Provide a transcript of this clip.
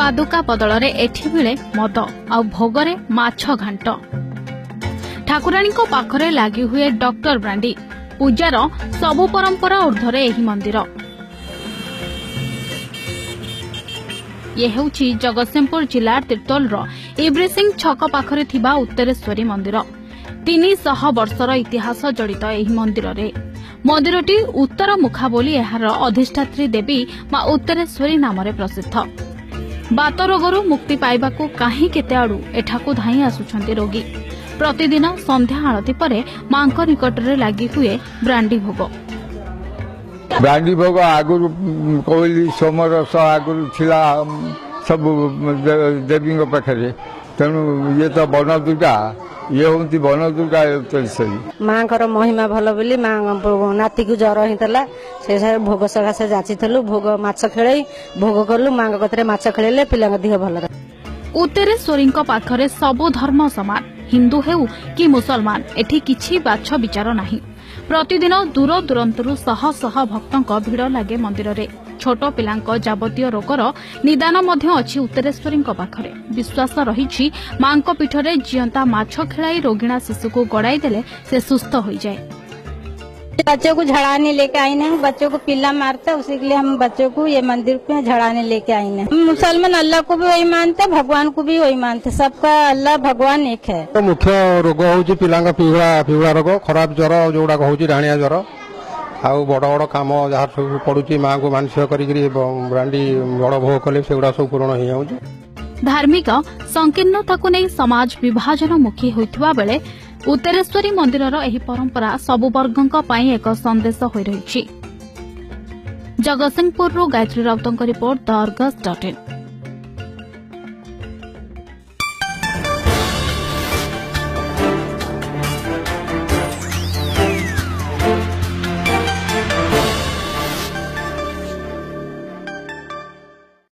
पादुका बदल एठी मिले मद आ भोगरे माछ घांट। ठाकुराणी पाखरे लागि हुए डॉक्टर ब्रांडी। पूजार सबु परंपरा ऊर्ध्वरे एही मंदिर। ये हेउछि जगतसिंहपुर जिला तिर्तोल इब्रेसिंग छक पाखरे थिबा उत्तरेश्वरी मंदिर। 300 वर्षर इतिहास जड़ित एही मंदिर रे। मंदिरटी उत्तर मुखा बोली एहार अधिष्ठात्री देवी मा उत्तरेश्वरी नामरे प्रसिद्ध। बात रोगरू मुक्ति पाइबाकू काहे केते आडू एठाकू धाई आसुछंती रोगी। प्रतिदिन संध्या आळती परे मांक निकटरे लागि हुए ब्रांडी भोग। ब्रांडी भोग आगुरु कोइली सोमरस आगुरु छिला सब देवी पाखे। तेणु ये तो बन दुर्गा ये होती बन दुर्गा उत्तरेश्वरी। माँ महिमा भल बोली माँ नाती को जर होता से भोग सकाशे जाचिलु। भोग माछ खेल भोग कलु माँ कतरे माछ खेले पिला देह भल। उत्तरेश्वरी पाखरे सबु धर्म समान। हिंदू हेउ कि मुसलमान एठी किछि बाछ विचार नाही। प्रतिदिन दूर दूरंतरु शह शह भक्तों भिड़ लागे मंदिर रे। छोट पिलांक जावतीय रोगर निदान मध्य अछि उत्तरेश्वरी पाखरे। विश्वास रहिछि मांक पीठरे जियंता माछ खेलाई रोगिणा शिशु को गड़ाई देले से सुस्थ हो जाए। बच्चों को झड़ाने लेके आई हैं। बच्चों को पिल्ला मारता है, उसी के लिए हम बच्चों को ये मंदिर पे झड़ाने लेके आई हैं। मुसलमान अल्लाह को भी वही मानते, भगवान को भी वही मानते। सबका अल्लाह भगवान एक है। तो मुख्य रोग हूँ पिला पिवड़ा रोग, खराब ज्वर जोड़ा हूँ डाणिया ज्वर आउ बड़ बड़ कम जहाँ सब पड़ुची माँ को मानसिक ब्रांडी बड़ भोग कले से सब पूरण हो जाऊँ। धार्मिक संकीर्णता को नहीं समाज विभाजनमुखी होइथिबा बेले उत्तरेश्वरी मंदिरर एही परंपरा सबु वर्गंक पई एक संदेश होई रहिछि। जगतसिंहपुर गायत्री राउतंक रिपोर्ट द अर्गस.in।